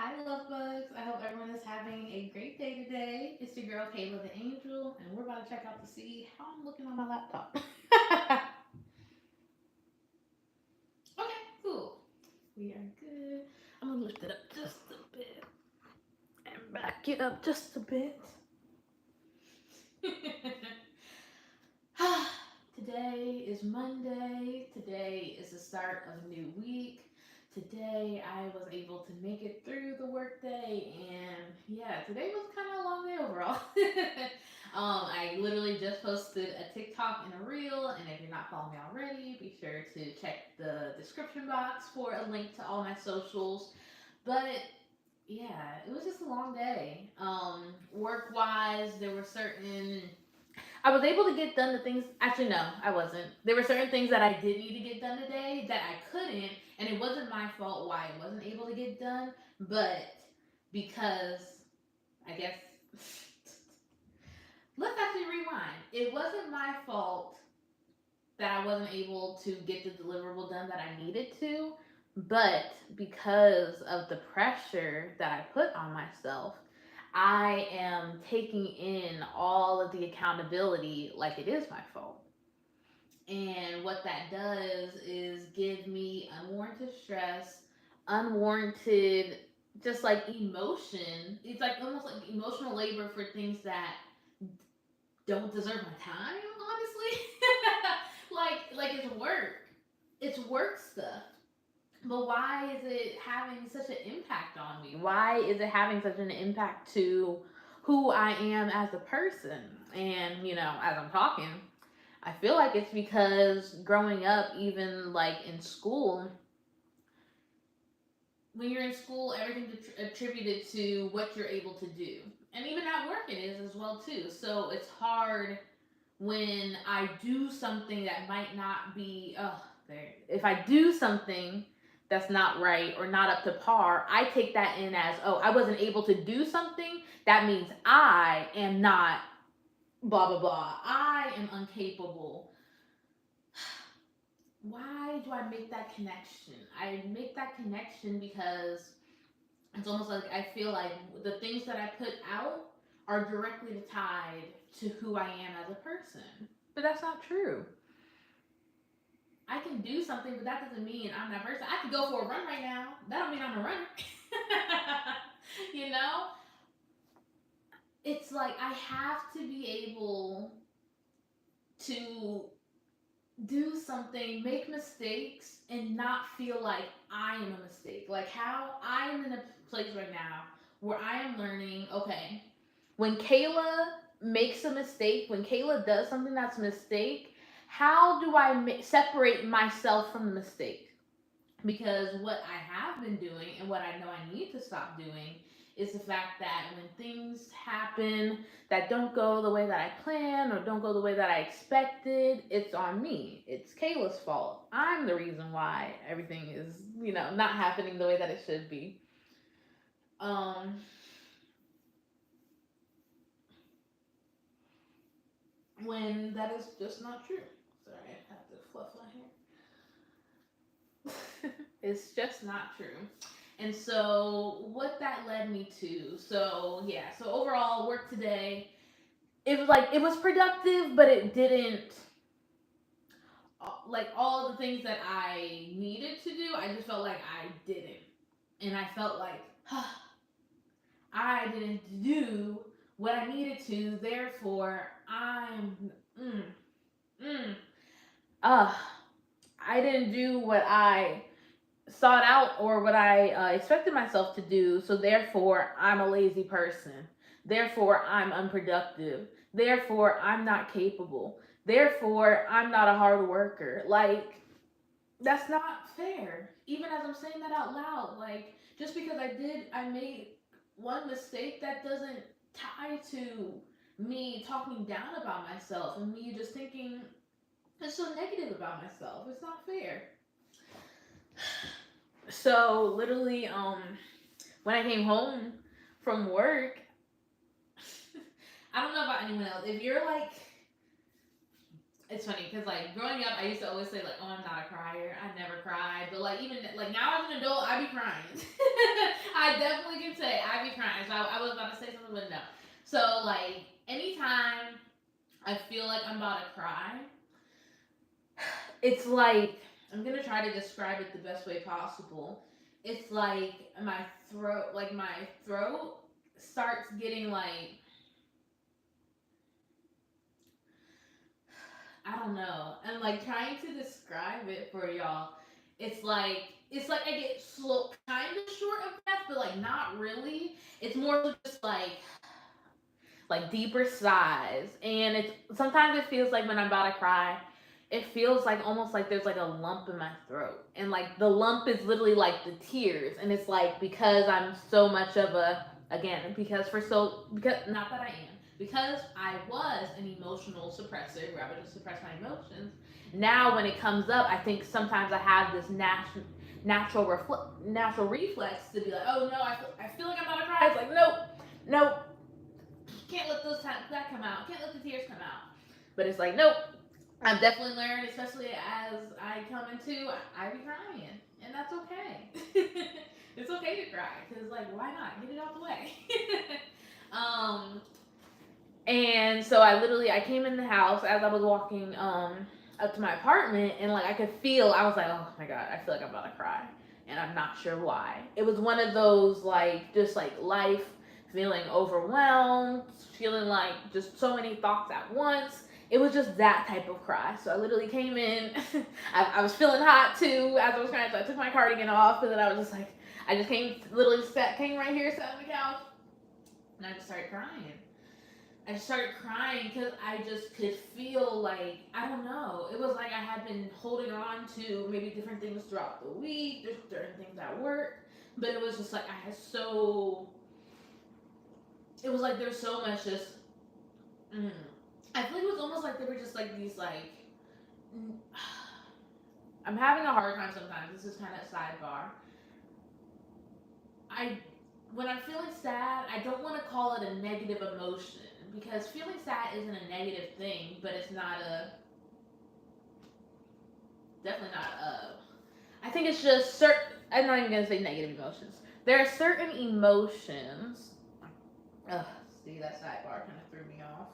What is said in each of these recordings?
Hi, lovebugs. I hope everyone is having a great day today. It's your girl Kayla the Angel, and we're about to check out to see how I'm looking on my laptop. Okay, cool. We are good. I'm gonna lift it up just a bit and back it up just a bit. Today is Monday. Today is the start of a new week. Today I was able to make it through the workday, and yeah, today was kind of a long day overall. I literally just posted a TikTok and a reel, and if you're not following me already, be sure to check the description box for a link to all my socials. But yeah, it was just a long day. Work wise, there were certain I was able to get done the things. Actually, no, I wasn't. There were certain things that I did need to get done today that I couldn't, and it wasn't my fault why I wasn't able to get done. But because I guess let's actually rewind. It wasn't my fault that I wasn't able to get the deliverable done that I needed to, but because of the pressure that I put on myself, I am taking in all of the accountability like it is my fault. And what that does is give me unwarranted stress, unwarranted just like emotion. It's like almost like emotional labor for things that don't deserve my time, honestly. like it's work. It's work stuff. But why is it having such an impact on me? Why is it having such an impact to who I am as a person? And, as I'm talking, I feel like it's because growing up, even like in school, when you're in school, everything's attributed to what you're able to do. And even at work, it is as well, too. So it's hard when I do something that might not be, oh, there. If I do something that's not right or not up to par, I take that in as, oh, I wasn't able to do something. That means I am not blah, blah, blah. I am incapable. Why do I make that connection? I make that connection because it's almost like I feel like the things that I put out are directly tied to who I am as a person. But that's not true. I can do something, but that doesn't mean I'm that person. I could go for a run right now. That don't mean I'm a runner. you know? It's like I have to be able to do something, make mistakes, and not feel like I am a mistake. Like how I am in a place right now where I am learning, okay, when Kayla makes a mistake, when Kayla does something that's a mistake, how do I separate myself from the mistake? Because what I have been doing and what I know I need to stop doing is the fact that when things happen that don't go the way that I planned or don't go the way that I expected, it's on me. It's Kayla's fault. I'm the reason why everything is, not happening the way that it should be. Um, when that is just not true. Sorry, I have to fluff my hair. It's just not true. And so, what that led me to, so yeah, so overall, work today, it was productive, but it didn't, like, all the things that I needed to do, I just felt like I didn't. And I felt like, I didn't do what I needed to, therefore, mm, mm, uh, I didn't do what I sought out or what I expected myself to do. So therefore, I'm a lazy person. Therefore, I'm unproductive. Therefore, I'm not capable. Therefore, I'm not a hard worker. Like, that's not fair. Even as I'm saying that out loud, like, just because I made one mistake, that doesn't tie to me talking down about myself and me just thinking it's so negative about myself. It's not fair. So literally, when I came home from work, I don't know about anyone else. If you're like it's funny because like growing up, I used to always say like, "Oh, I'm not a crier. I never cried." But like even like now as an adult, I be crying. I definitely can say I be crying. So I was about to say something, but no. So like anytime I feel like I'm about to cry, it's like I'm gonna try to describe it the best way possible. It's like my throat starts getting like I don't know. And like trying to describe it for y'all, it's like I get slow, kind of short of breath, but like not really. It's more so just like deeper sighs, and it's sometimes it feels like when I'm about to cry, it feels like almost like there's like a lump in my throat, and like the lump is literally like the tears, and it's like because I'm so much of a again because not that I am because I was an emotional suppressor where I would just suppress my emotions. Now when it comes up, I think sometimes I have this natural reflex to be like, oh no, I feel like I'm about to cry. It's like nope, nope, can't let that come out. Can't let the tears come out. But it's like, nope. I've definitely learned, especially as I come into, I be crying, and that's okay. It's okay to cry because, like, why not get it out the way? um, and so I came in the house as I was walking up to my apartment, and like I could feel, I was like, oh my god, I feel like I'm about to cry, and I'm not sure why. It was one of those like just like life feeling overwhelmed, feeling like just so many thoughts at once. It was just that type of cry. So I literally came in. I was feeling hot too as I was crying, so I took my cardigan off, and then I was just like, I just came right here, sat on the couch, and I just started crying. I started crying because I just could feel like I don't know. It was like I had been holding on to maybe different things throughout the week. There's certain things at work, but it was just like I had so. It was like there's so much just. Mm, I feel like it was almost like they were just like these like. mm, I'm having a hard time sometimes. This is kind of a sidebar. I when I'm feeling sad, I don't want to call it a negative emotion because feeling sad isn't a negative thing, but it's not a definitely not I think it's just certain. I'm not even gonna say negative emotions. There are certain emotions. Ugh, see that sidebar kind of threw me off.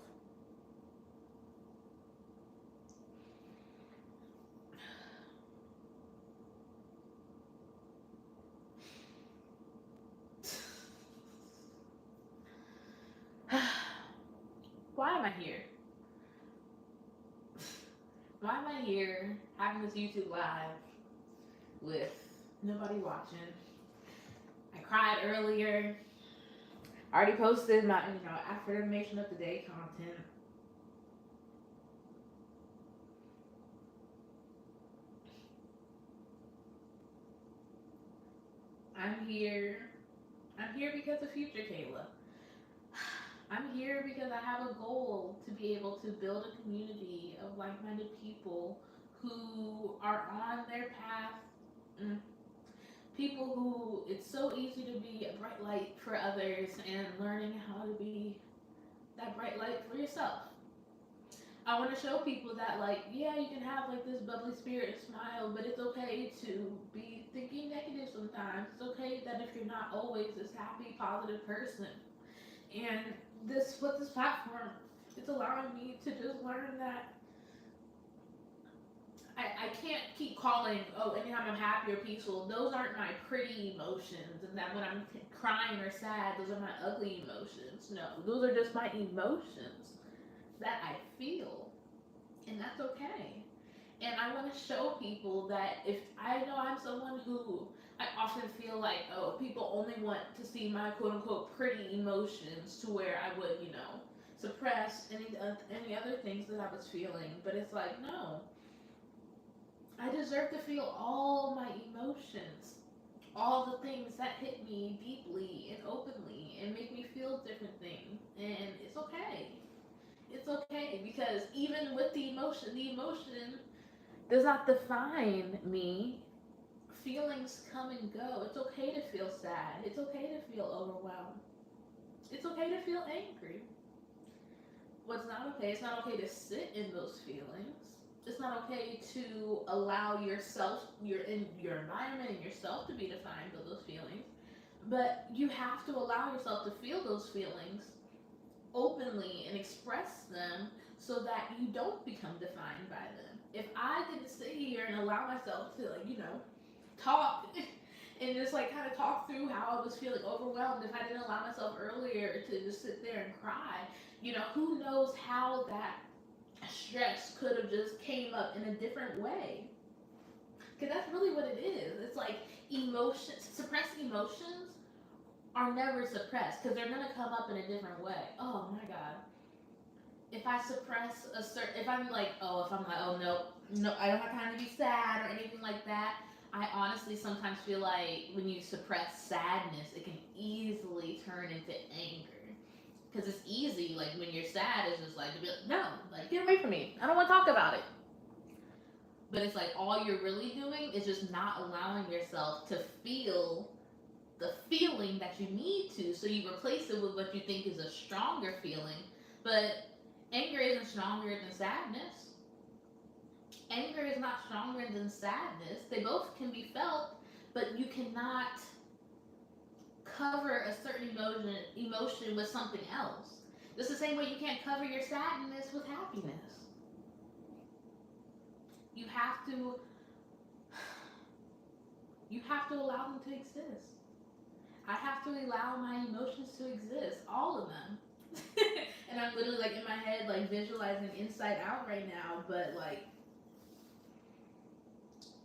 Why am I here? Why am I here having this YouTube live with nobody watching? I cried earlier. I already posted my affirmation of the day content. I'm here. I'm here because of future Kayla. I'm here because I have a goal to be able to build a community of like minded people who are on their path. Mm, people who it's so easy to be a bright light for others and learning how to be that bright light for yourself. I want to show people that like yeah you can have like this bubbly spirit and smile, but it's okay to be thinking negative sometimes. It's okay that if you're not always this happy positive person. And this platform, it's allowing me to just learn that I can't keep calling, oh, anytime I'm happy or peaceful, those aren't my pretty emotions. And that when I'm crying or sad, those are my ugly emotions. No, those are just my emotions that I feel. And that's okay. And I want to show people that if I know I'm someone who I often feel like, oh, people only want to see my quote unquote pretty emotions to where I would, suppress any other things that I was feeling. But it's like, no, I deserve to feel all my emotions, all the things that hit me deeply and openly and make me feel different things. And it's okay. It's okay because even with the emotion does not define me. Feelings come and go. It's okay to feel sad. It's okay to feel overwhelmed. It's okay to feel angry. What's not okay? It's not okay to sit in those feelings. It's not okay to allow yourself, your environment and yourself to be defined by those feelings. But you have to allow yourself to feel those feelings openly and express them so that you don't become defined by them. If I didn't sit here and allow myself to, like, talk and just like kind of talk through how I was feeling overwhelmed, if I didn't allow myself earlier to just sit there and cry, who knows how that stress could have just came up in a different way. Because that's really what it is. It's like emotions, suppressed emotions are never suppressed because they're gonna come up in a different way. Oh my god. If I suppress a certain, if I'm like, oh no, no, I don't have time to be sad or anything like that. I honestly sometimes feel like when you suppress sadness, it can easily turn into anger. Because it's easy, like when you're sad, it's just like, to be like, no, like get away from me. I don't want to talk about it. But it's like all you're really doing is just not allowing yourself to feel the feeling that you need to, so you replace it with what you think is a stronger feeling. But anger isn't stronger than sadness. Anger is not stronger than sadness. They both can be felt, but you cannot cover a certain emotion with something else. Just the same way you can't cover your sadness with happiness. You have to allow them to exist. I have to allow my emotions to exist, all of them. And I'm literally like in my head, like visualizing Inside Out right now, but like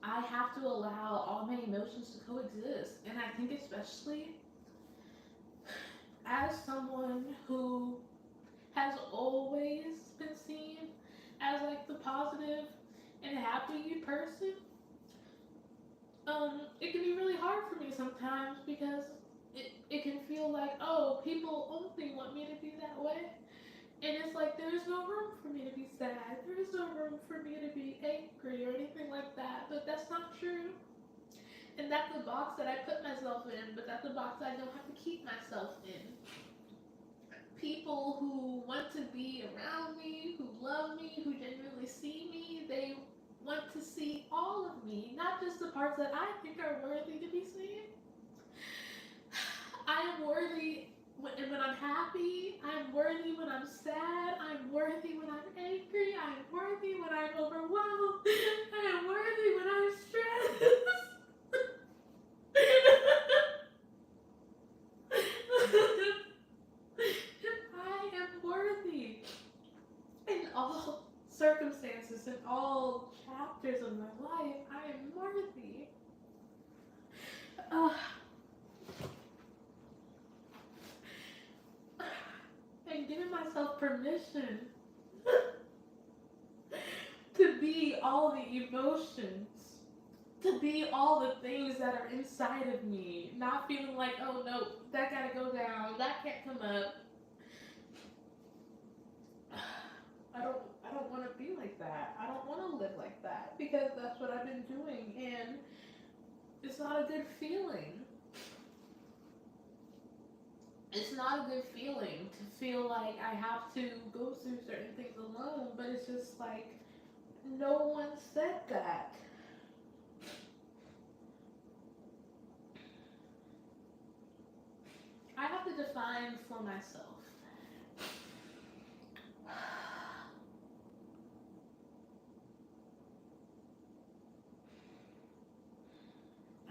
I have to allow all my emotions to coexist. And I think, especially as someone who has always been seen as like the positive and happy person, it can be really hard for me sometimes because it can feel like, oh, people only want me to be that way. And it's like, there's no room for me to be sad. There's no room for me to be angry or anything like that. But that's not true. And that's the box that I put myself in, but that's the box I don't have to keep myself in. People who want to be around me, who love me, who genuinely see me, they want to see all of me, not just the parts that I think are worthy to be seen. I am worthy when I'm happy. I'm worthy when I'm sad. I'm worthy when I'm angry. I'm worthy when I'm overwhelmed. I am worthy when I'm stressed. I am worthy in all circumstances, in all chapters of my life. I am worthy. Uh, and giving myself permission to be all the emotions, to be all the things that are inside of me, not feeling like, oh no, that gotta go down, that can't come up. I don't want to be like that. I don't want to live like that because that's what I've been doing, and it's not a good feeling. It's not a good feeling to feel like I have to go through certain things alone, but it's just like no one said that. I have to define for myself.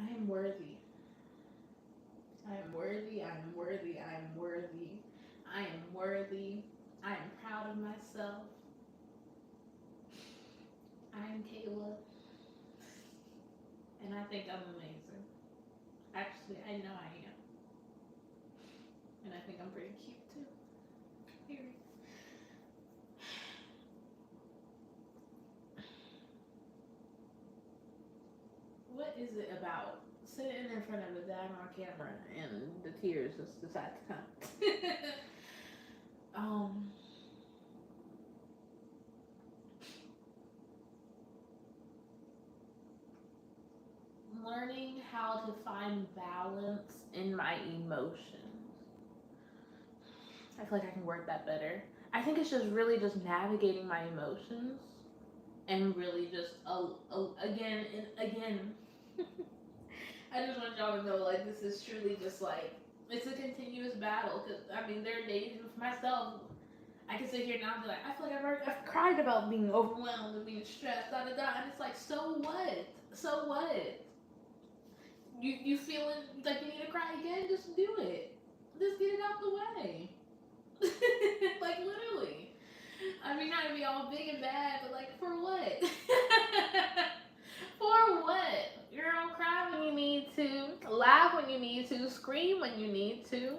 I am worthy. I am worthy. I am worthy. I am worthy. I am worthy. I am proud of myself. I am Kayla. And I think I'm amazing. Actually, I know I am. And I think I'm pretty cute too. Period. What is it about sitting in front of a daggone camera and the tears just decide to come? um, Learning how to find balance in my emotions. I feel like I can word that better. I think it's just really just navigating my emotions and really just again and again. I just want y'all to know, like, this is truly just like, it's a continuous battle. Cause I mean, there are days with myself. I can sit here now and be like, I feel like I've cried about being overwhelmed and being stressed, da da da, and it's like, so what? So what? You feeling like you need to cry again? Just do it. Just get it out the way. Like, literally. I mean, not to be all big and bad, but like, for what? For what? Girl, cry when you need to, laugh when you need to, scream when you need to.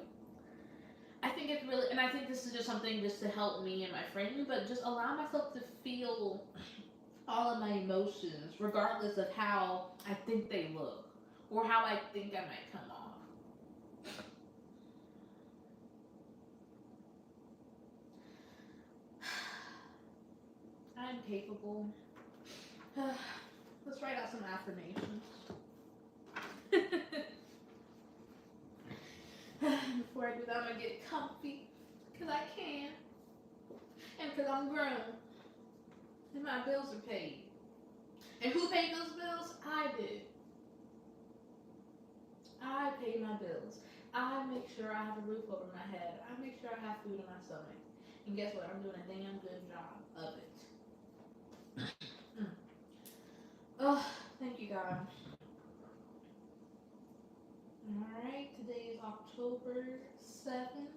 I think it's really, and I think this is just something just to help me and my friend, but just allow myself to feel all of my emotions, regardless of how I think they look or how I think I might come off. I'm capable. Let's write out some affirmations. Before I do that, I'm gonna get comfy, because I can, and because I'm grown, and my bills are paid. And who paid those bills? I did. I pay my bills. I make sure I have a roof over my head. I make sure I have food in my stomach. And guess what? I'm doing a damn good job of it. Oh, thank you, God. Alright, today is October 7th,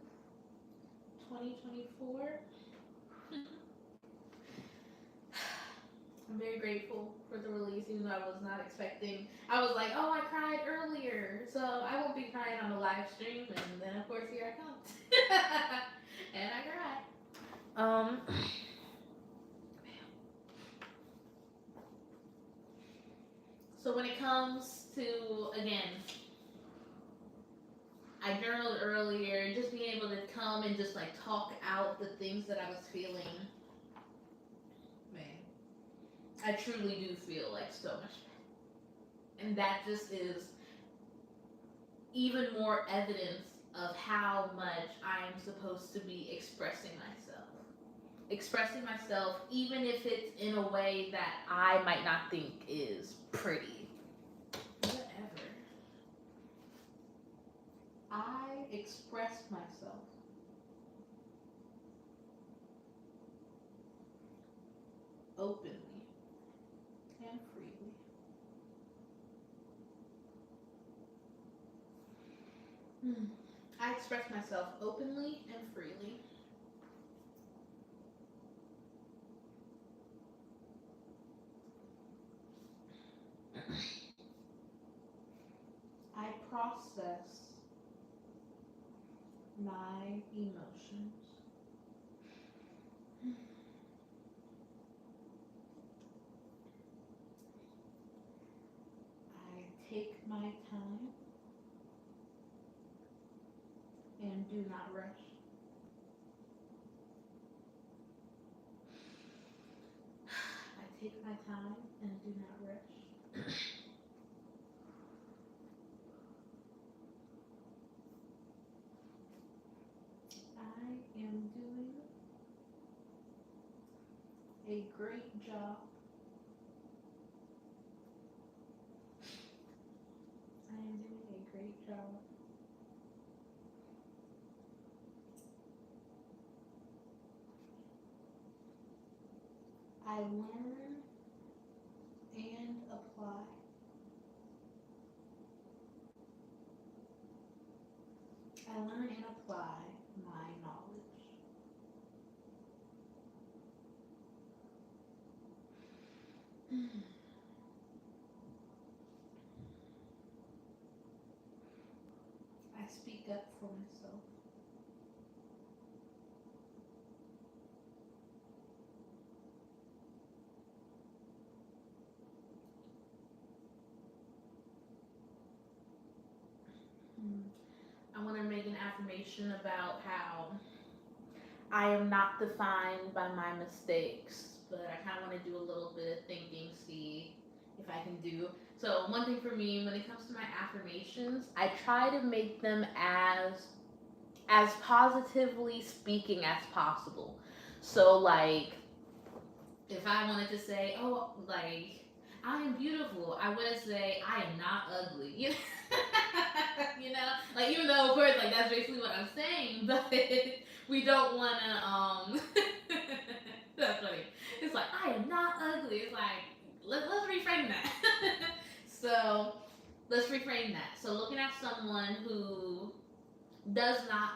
2024. I'm very grateful for the release, even though I was not expecting. I was like, oh, I cried earlier, so I won't be crying on the live stream. And then, of course, here I come. And I cried. So when it comes to, again, I journaled earlier, just being able to come and just like talk out the things that I was feeling. Man, I truly do feel like so much. And that just is even more evidence of how much I am supposed to be expressing myself. Expressing myself, even if it's in a way that I might not think is pretty. Whatever. I express myself openly and freely. I express myself openly and freely. I process my emotions. I take my time and do not rush. I take my time and do not rush. I am doing a great job. I am doing a great job. I learn and apply. I learn and apply my knowledge. I speak up for myself. I want to make an affirmation about how I am not defined by my mistakes, but I kind of want to do a little bit of thinking, see if I can do. So, one thing for me, when it comes to my affirmations, I try to make them as positively speaking as possible. So like, if I wanted to say, oh, like, I am beautiful, I wouldn't say I am not ugly. You know? You know, like, even though of course, like, that's basically what I'm saying, but we don't want to. That's funny. It's like I am not ugly. It's like let's reframe that. So let's reframe that. So looking at someone who does not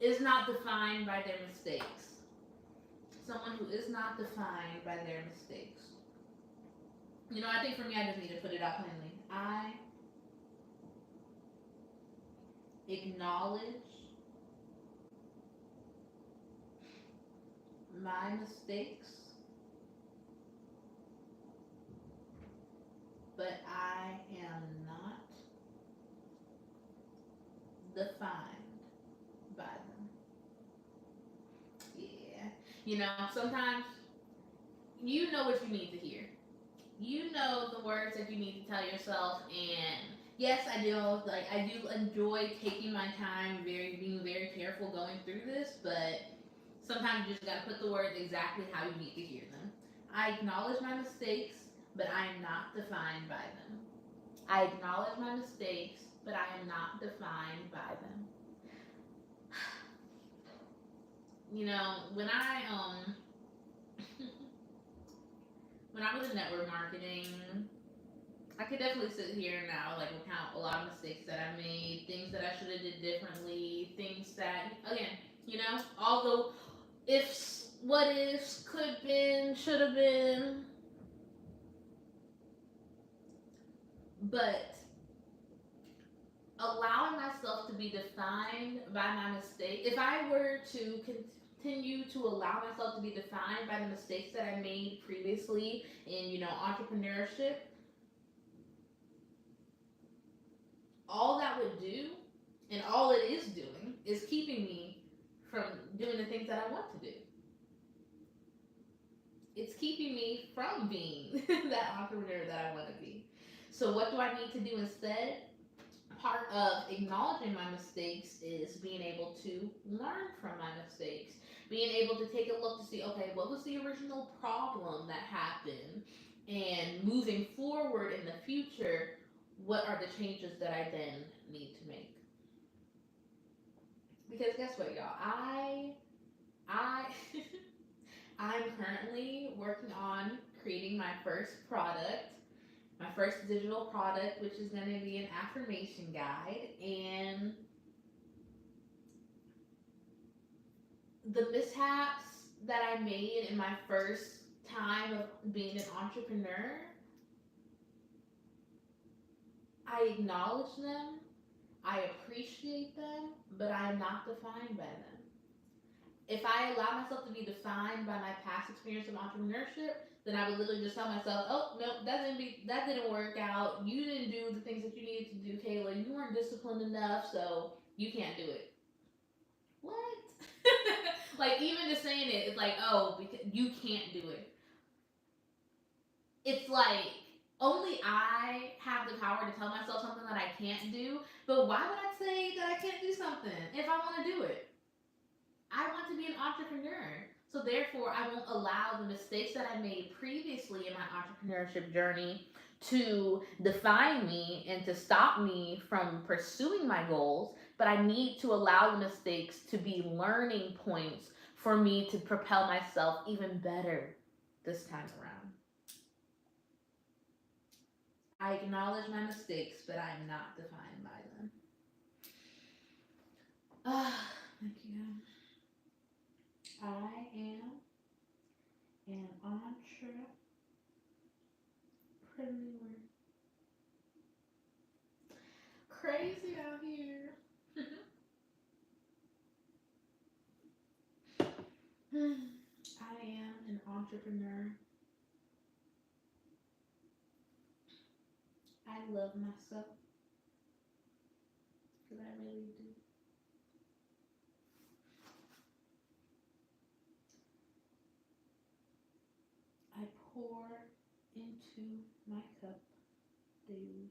is not defined by their mistakes. Someone who is not defined by their mistakes. You know, I think for me, I just need to put it out plainly. I acknowledge my mistakes, but I am not defined by them. Yeah. You know, sometimes you know what you need to hear. You know the words that you need to tell yourself, and yes, I do, like, I do enjoy taking my time, being very careful going through this, but sometimes you just gotta put the words exactly how you need to hear them. I acknowledge my mistakes, but I am not defined by them. I acknowledge my mistakes, but I am not defined by them. You know, when I was in network marketing, I could definitely sit here now, like, recount a lot of mistakes that I made, things that I should have did differently, things that, again, you know, all the ifs, what ifs, could have been, should have been, but allowing myself to be defined by my mistake, if I were to continue to allow myself to be defined by the mistakes that I made previously in, you know, entrepreneurship, all that would do, and all it is doing, is keeping me from doing the things that I want to do. It's keeping me from being that entrepreneur that I want to be. So, what do I need to do instead? Part of acknowledging my mistakes is being able to learn from my mistakes. Being able to take a look to see, okay, what was the original problem that happened? And moving forward in the future, what are the changes that I then need to make? Because guess what, y'all? I I'm currently working on creating my first product, my first digital product, which is going to be an affirmation guide. And the mishaps that I made in my first time of being an entrepreneur, I acknowledge them, I appreciate them, but I am not defined by them. If I allow myself to be defined by my past experience of entrepreneurship, then I would literally just tell myself, "Oh no, that didn't work out. You didn't do the things that you needed to do, Kayla. You weren't disciplined enough, so you can't do it." What? Like, even just saying it, it's like, oh, because you can't do it. It's like only I have the power to tell myself something that I can't do. But why would I say that I can't do something if I want to do it? I want to be an entrepreneur. So therefore, I won't allow the mistakes that I made previously in my entrepreneurship journey to define me and to stop me from pursuing my goals. But I need to allow the mistakes to be learning points for me to propel myself even better this time around. I acknowledge my mistakes, but I am not defined by them. Ah, thank you. I am an entrepreneur. Crazy out here. I am an entrepreneur. I love myself because I really do. I pour into my cup daily.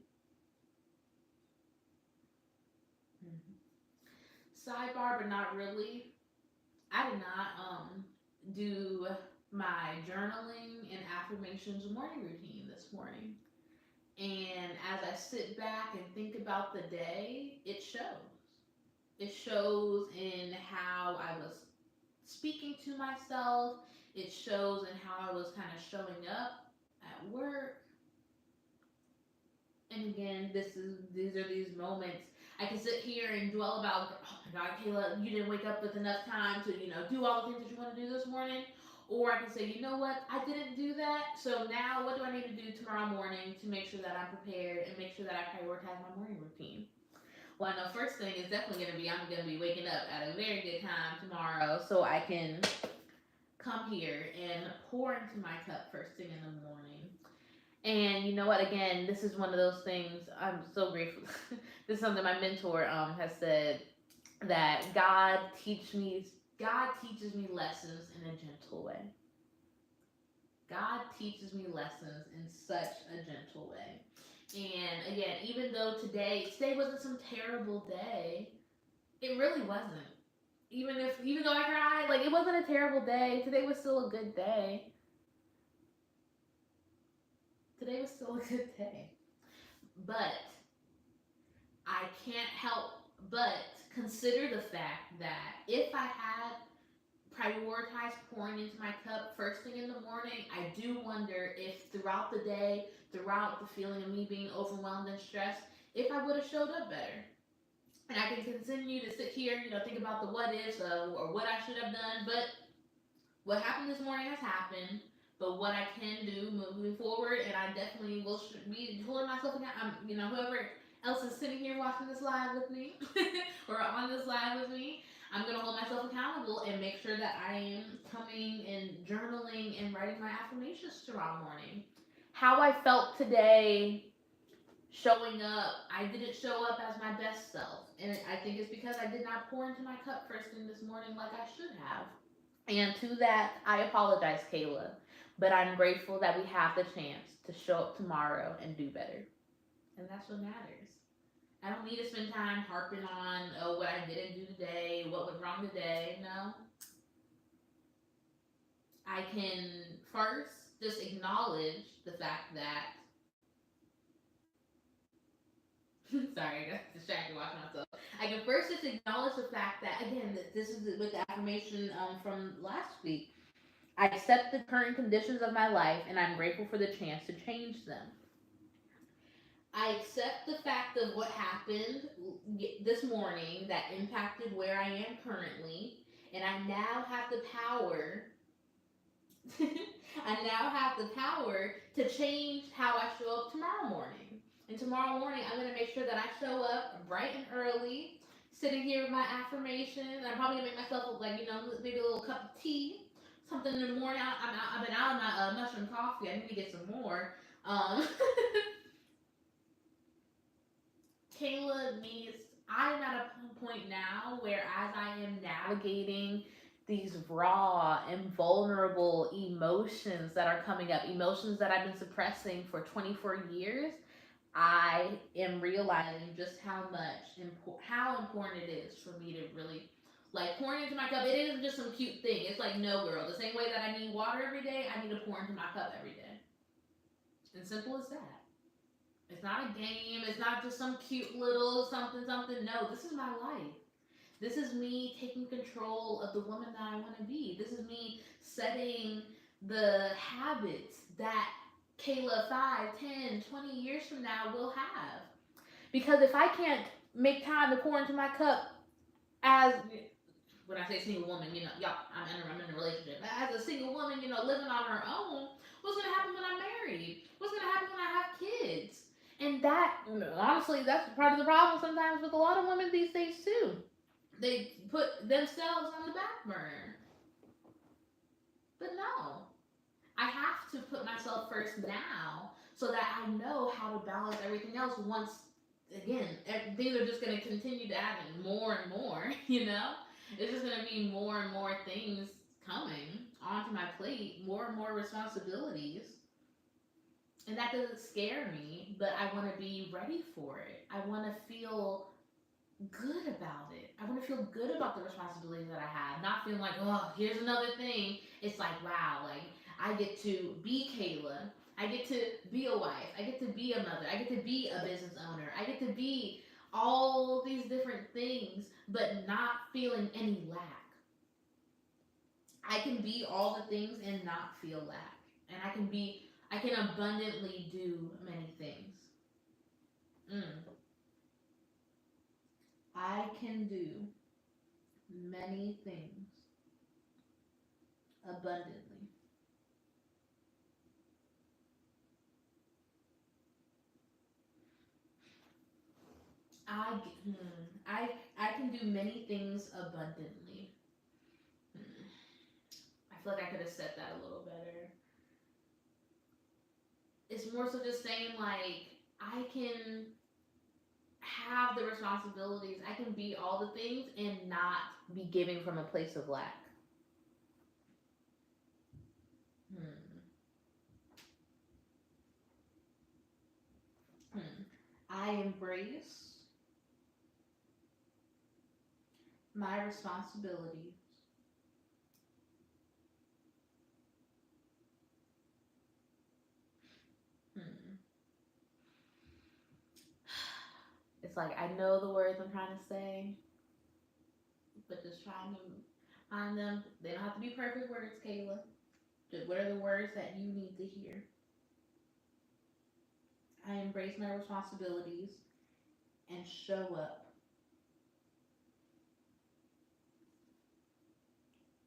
Mm-hmm. Sidebar, but not really. I did not do my journaling and affirmations morning routine this morning. And as I sit back and think about the day, it shows. It shows in how I was speaking to myself. It shows in how I was kind of showing up at work. And again, these are these moments I can sit here and dwell about. Oh my God, Kayla, you didn't wake up with enough time to do all the things that you want to do this morning. Or I can say, you know what, I didn't do that. So now, what do I need to do tomorrow morning to make sure that I'm prepared and make sure that I prioritize my morning routine? Well, I know first thing is definitely going to be I'm going to be waking up at a very good time tomorrow so I can come here and pour into my cup first thing in the morning. And you know what? Again, this is one of those things I'm so grateful. This is something my mentor has said that God teaches me lessons in a gentle way. God teaches me lessons in such a gentle way. And again, even though today wasn't some terrible day, it really wasn't. Even though I cried, like it wasn't a terrible day. Today was still a good day. Today was still a good day. But I can't help but consider the fact that if I had prioritized pouring into my cup first thing in the morning, I do wonder if throughout the day, throughout the feeling of me being overwhelmed and stressed, if I would have showed up better. And I can continue to sit here, think about the what ifs or what I should have done. But what happened this morning has happened. But what I can do moving forward, and I definitely will be holding myself accountable. Whoever else is sitting here watching this live with me or on this live with me, I'm gonna hold myself accountable and make sure that I am coming and journaling and writing my affirmations tomorrow morning. How I felt today showing up, I didn't show up as my best self. And I think it's because I did not pour into my cup first thing this morning like I should have. And to that, I apologize, Kayla. But I'm grateful that we have the chance to show up tomorrow and do better. And that's what matters. I don't need to spend time harping on, oh, what I didn't do today, what went wrong today. No. I can first just acknowledge the fact that sorry, I got distracted watching myself. I can first just acknowledge the fact that, again, this is with the affirmation from last week. I accept the current conditions of my life and I'm grateful for the chance to change them. I accept the fact of what happened this morning that impacted where I am currently, and I now have the power. I now have the power to change how I show up tomorrow morning. And tomorrow morning, I'm going to make sure that I show up bright and early, sitting here with my affirmations. I'm probably going to make myself look like, maybe a little cup of tea, something in the morning. I've been out of my mushroom coffee. I need to get some more. Um, Kayla needs, I'm at a point now where as I am navigating these raw and vulnerable emotions that are coming up, emotions that I've been suppressing for 24 years, I am realizing just how important it is for me to really like pouring into my cup. It isn't just some cute thing. It's like, no, girl, the same way that I need water every day, I need to pour into my cup every day. And simple as that. It's not a game. It's not just some cute little something something. No, this is my life. This is me taking control of the woman that I want to be. This is me setting the habits that Kayla 5, 10, 20 years from now will have. Because if I can't make time to pour into my cup as when I say single woman, y'all, I'm in a relationship. As a single woman, living on her own, what's gonna happen when I'm married? What's gonna happen when I have kids? And that, honestly, that's part of the problem sometimes with a lot of women these days too. They put themselves on the back burner. But no, I have to put myself first now so that I know how to balance everything else once, again, things are just going to continue to happen more and more, It's just going to be more and more things coming onto my plate, more and more responsibilities. And that doesn't scare me, but I want to be ready for it. I want to feel good about it. I want to feel good about the responsibilities that I have, not feeling like, oh, here's another thing. It's like, wow, like I get to be Kayla. I get to be a wife. I get to be a mother. I get to be a business owner. I get to be all these different things, but not feeling any lack. I can be all the things and not feel lack. And I can abundantly do many things. Mm. I can do many things abundantly. I can do many things abundantly. Hmm. I feel like I could have said that a little better. It's more so just saying like I can have the responsibilities. I can be all the things and not be giving from a place of lack. Hmm. Hmm. I embrace my responsibilities. Hmm. It's like I know the words I'm trying to say, but just trying to find them. They don't have to be perfect words, Kayla. Just what are the words that you need to hear? I embrace my responsibilities and show up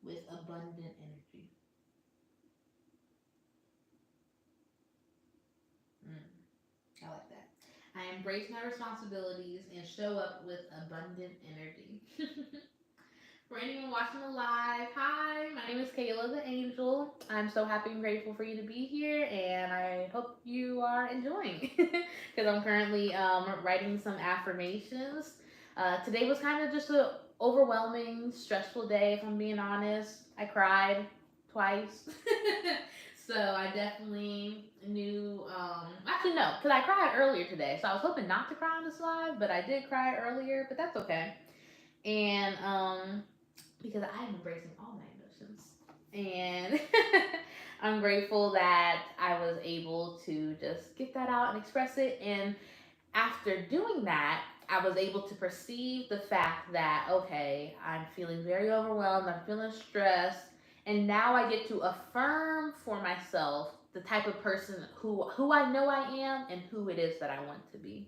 with abundant energy. Mm, I like that. I embrace my responsibilities and show up with abundant energy. For anyone watching the live, hi, my name is Kayla the Angel. I'm so happy and grateful for you to be here, and I hope you are enjoying because I'm currently writing some affirmations. Today was kind of just a overwhelming, stressful day, if I'm being honest. I cried twice. So I definitely knew. Actually, no, because I cried earlier today. So I was hoping not to cry on this live, but I did cry earlier. But that's okay. And because I am embracing all my emotions. And I'm grateful that I was able to just get that out and express it. And after doing that, I was able to perceive the fact that, okay, I'm feeling very overwhelmed, I'm feeling stressed. And now I get to affirm for myself the type of person who I know I am and who it is that I want to be.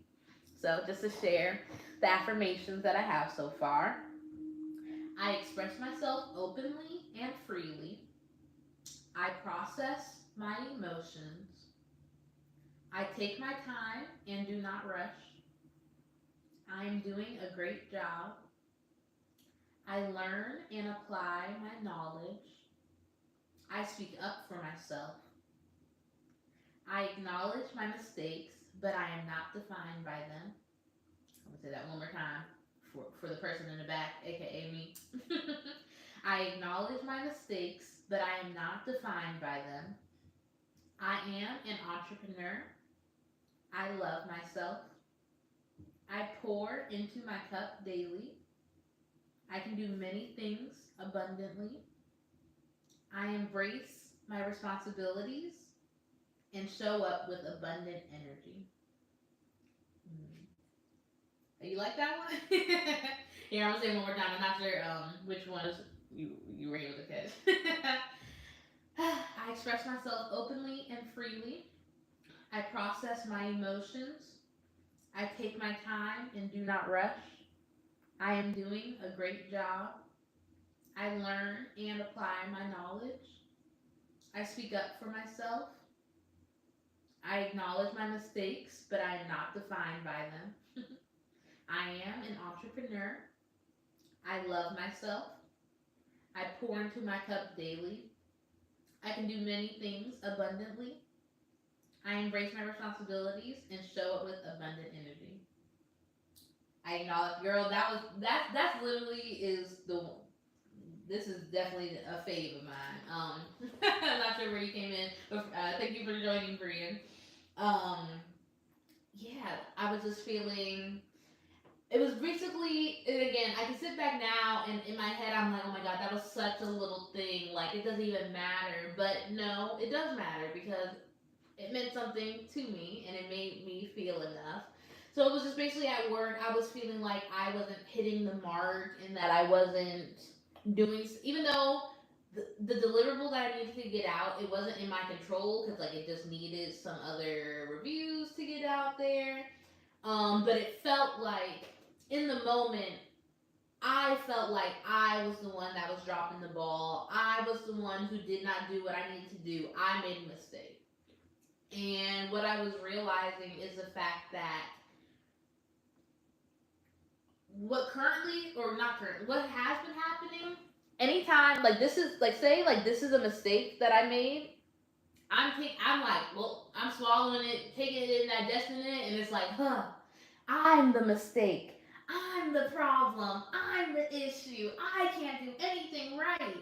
So, just to share the affirmations that I have so far. I express myself openly and freely. I process my emotions. I take my time and do not rush. I am doing a great job. I learn and apply my knowledge. I speak up for myself. I acknowledge my mistakes, but I am not defined by them. I'm going to say that one more time for the person in the back, aka me. I acknowledge my mistakes, but I am not defined by them. I am an entrepreneur. I love myself. I pour into my cup daily. I can do many things abundantly. I embrace my responsibilities and show up with abundant energy. Mm. You like that one? Here, I'm gonna say it one more time. I'm not sure which one is you were able to catch. I express myself openly and freely. I process my emotions. I take my time and do not rush. I am doing a great job. I learn and apply my knowledge. I speak up for myself. I acknowledge my mistakes, but I am not defined by them. I am an entrepreneur. I love myself. I pour into my cup daily. I can do many things abundantly. I embrace my responsibilities and show up with abundant energy. I acknowledge, girl, that's literally is the this is definitely a fave of mine. I'm not sure where you came in, but thank you for joining, Brian. Um, yeah, I was just feeling. it was basically, and again, I can sit back now and in my head I'm like, oh my god, that was such a little thing. Like, it doesn't even matter. But no, it does matter because it meant something to me and it made me feel enough. So it was just basically at work, I was feeling like I wasn't hitting the mark and that I wasn't doing, even though the deliverable that I needed to get out, it wasn't in my control because like it just needed some other reviews to get out there. But it felt like in the moment, I felt like I was the one that was dropping the ball. I was the one who did not do what I needed to do. I made a mistake. And what I was realizing is the fact that what currently, or not currently, what has been happening, anytime, like this is, like say, like this is a mistake that I made, I'm like, well, I'm swallowing it, taking it in, digesting it, and it's like, huh, I'm the mistake. I'm the problem. I'm the issue. I can't do anything right.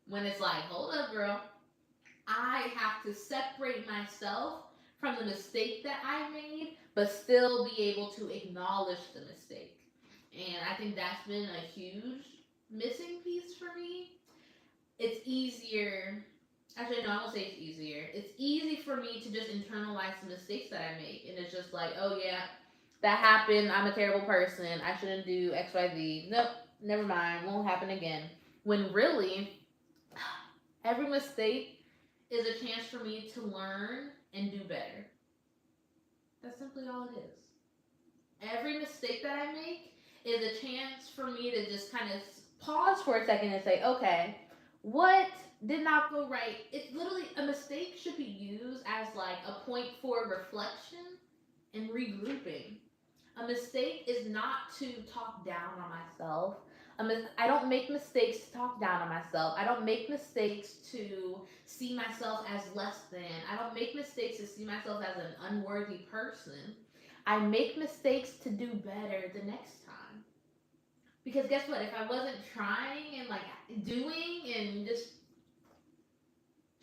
When it's like, hold up, girl. I have to separate myself from the mistake that I made, but still be able to acknowledge the mistake. And I think that's been a huge missing piece for me. It's easier. Actually, no, I won't say it's easier. It's easy for me to just internalize the mistakes that I make. And it's just like, oh, yeah, that happened. I'm a terrible person. I shouldn't do XYZ. Nope, never mind. Won't happen again. When really, every mistake is a chance for me to learn and do better. That's simply all it is. Every mistake that I make is a chance for me to just kind of pause for a second and say, okay, what did not go right? It's literally, a mistake should be used as like a point for reflection and regrouping. A mistake is not to talk down on myself. I don't make mistakes to talk down on myself. I don't make mistakes to see myself as less than. I don't make mistakes to see myself as an unworthy person. I make mistakes to do better the next time. Because guess what? If I wasn't trying and like doing and just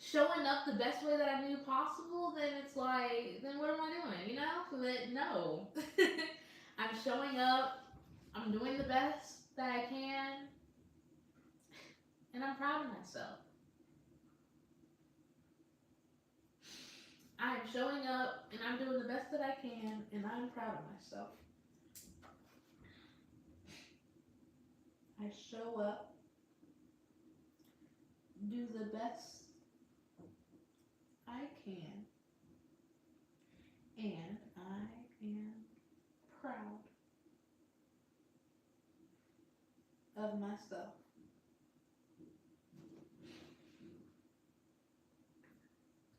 showing up the best way that I knew possible, then it's like, then what am I doing? You know? So that, no. I'm showing up, I'm doing the best that I can, and I'm proud of myself. I'm showing up and I'm doing the best that I can, and I'm proud of myself. I show up, do the best I can, and I am proud of myself.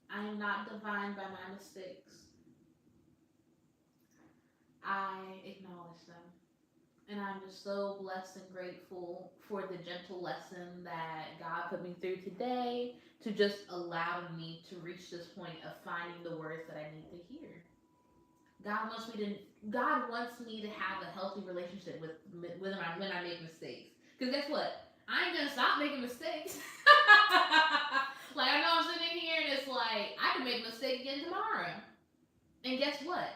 I am not defined by my mistakes. I acknowledge them. And I'm just so blessed and grateful for the gentle lesson that God put me through today to just allow me to reach this point of finding the words that I need to hear. God wants me to God wants me to have a healthy relationship with when I make mistakes. Because guess what? I ain't gonna stop making mistakes. Like, I know I'm sitting here and it's like I can make a mistake again tomorrow. And guess what?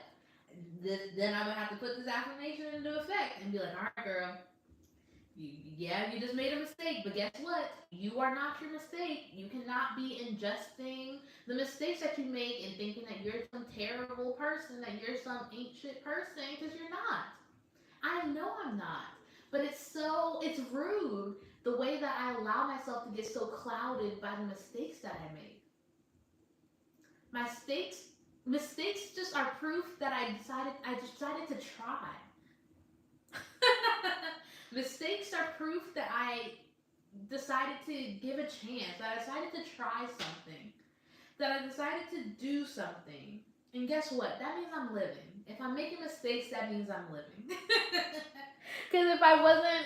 Then I'm gonna have to put this affirmation into effect and be like, all right, girl, you just made a mistake, but guess what? You are not your mistake. You cannot be ingesting the mistakes that you make and thinking that you're some terrible person, that you're some ancient person, because you're not. I know I'm not. But it's rude the way that I allow myself to get so clouded by the mistakes that I make. My mistakes just are proof that I decided to try. Mistakes are proof that I decided to give a chance, that I decided to try something, that I decided to do something. And guess what? That means I'm living. If I'm making mistakes, that means I'm living. Because if I wasn't,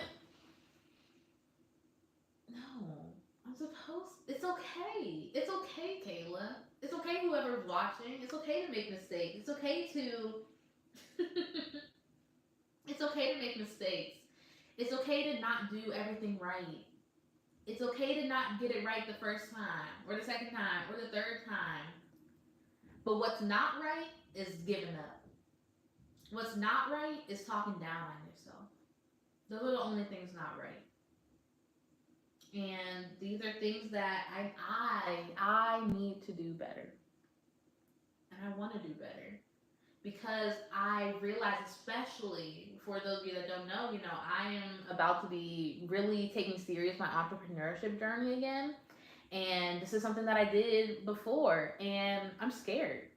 no, I'm supposed, it's okay. It's okay, Kayla. It's okay, whoever's watching. It's okay to make mistakes. It's okay to, it's okay to make mistakes. It's okay to not do everything right. It's okay to not get it right the first time, or the second time, or the third time. But what's not right is giving up. What's not right is talking down on yourself. Those are the only things not right. And these are things that I need to do better. And I want to do better. Because I realize, especially for those of you that don't know, I am about to be really taking serious my entrepreneurship journey again. And this is something that I did before, and I'm scared.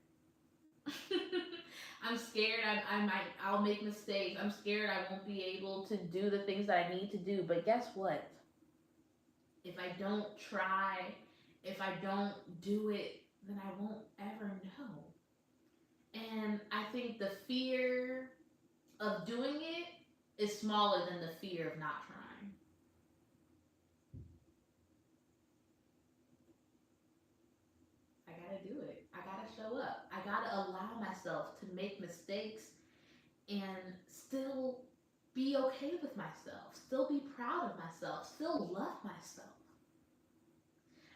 I'm scared I'll make mistakes. I'm scared I won't be able to do the things that I need to do. But guess what? If I don't try, if I don't do it, then I won't ever know. And I think the fear of doing it is smaller than the fear of not trying. I gotta do it. I gotta show up. I gotta allow myself to make mistakes and still be okay with myself, still be proud of myself, still love myself.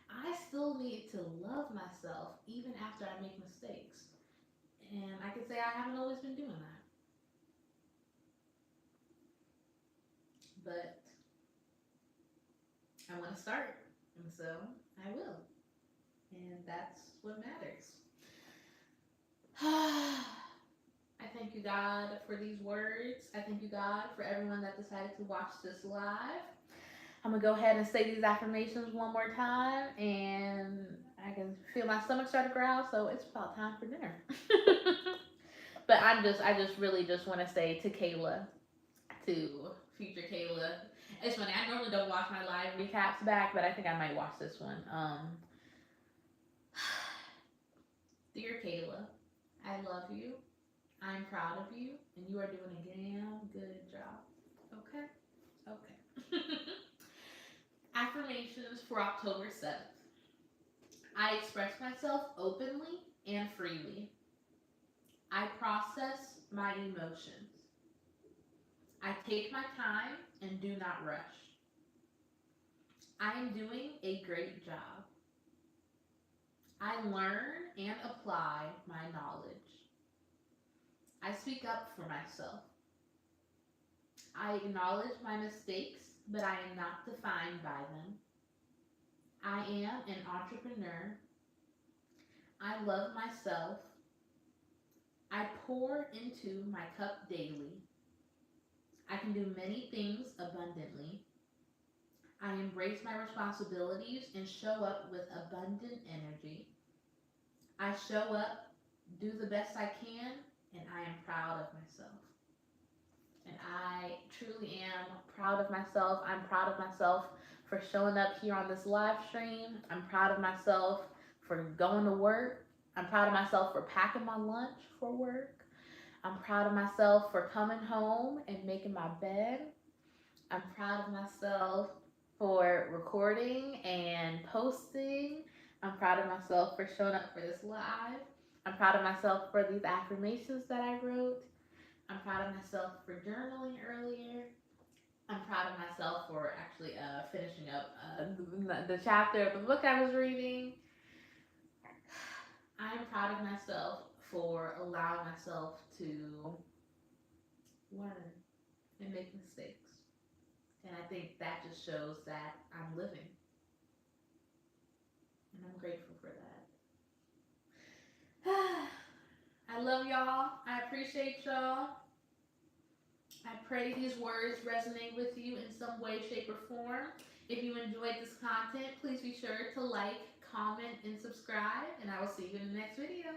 I still need to love myself even after I make mistakes. And I can say I haven't always been doing that. But I want to start. And so I will. And that's what matters. I thank you, God, for these words. I thank you, God, for everyone that decided to watch this live. I'm going to go ahead and say these affirmations one more time. And I can feel my stomach start to growl. So it's about time for dinner. But I just really just want to say to Kayla, to future Kayla. It's funny. I normally don't watch my live recaps back, but I think I might watch this one. Dear Kayla, I love you. I'm proud of you, and you are doing a damn good job. Okay? Okay. Affirmations for October 7th. I express myself openly and freely. I process my emotions. I take my time and do not rush. I am doing a great job. I learn and apply my knowledge. I speak up for myself. I acknowledge my mistakes, but I am not defined by them. I am an entrepreneur. I love myself. I pour into my cup daily. I can do many things abundantly. I embrace my responsibilities and show up with abundant energy. I show up, do the best I can, and I am proud of myself. And I truly am proud of myself. I'm proud of myself for showing up here on this live stream. I'm proud of myself for going to work. I'm proud of myself for packing my lunch for work. I'm proud of myself for coming home and making my bed. I'm proud of myself for recording and posting. I'm proud of myself for showing up for this live. I'm proud of myself for these affirmations that I wrote. I'm proud of myself for journaling earlier. I'm proud of myself for actually finishing up the chapter of the book I was reading. I'm proud of myself for allowing myself to learn and make mistakes. And I think that just shows that I'm living. And I'm grateful for that. I love y'all. I appreciate y'all. I pray these words resonate with you in some way, shape, or form. If you enjoyed this content, please be sure to like, comment, and subscribe. And I will see you in the next video.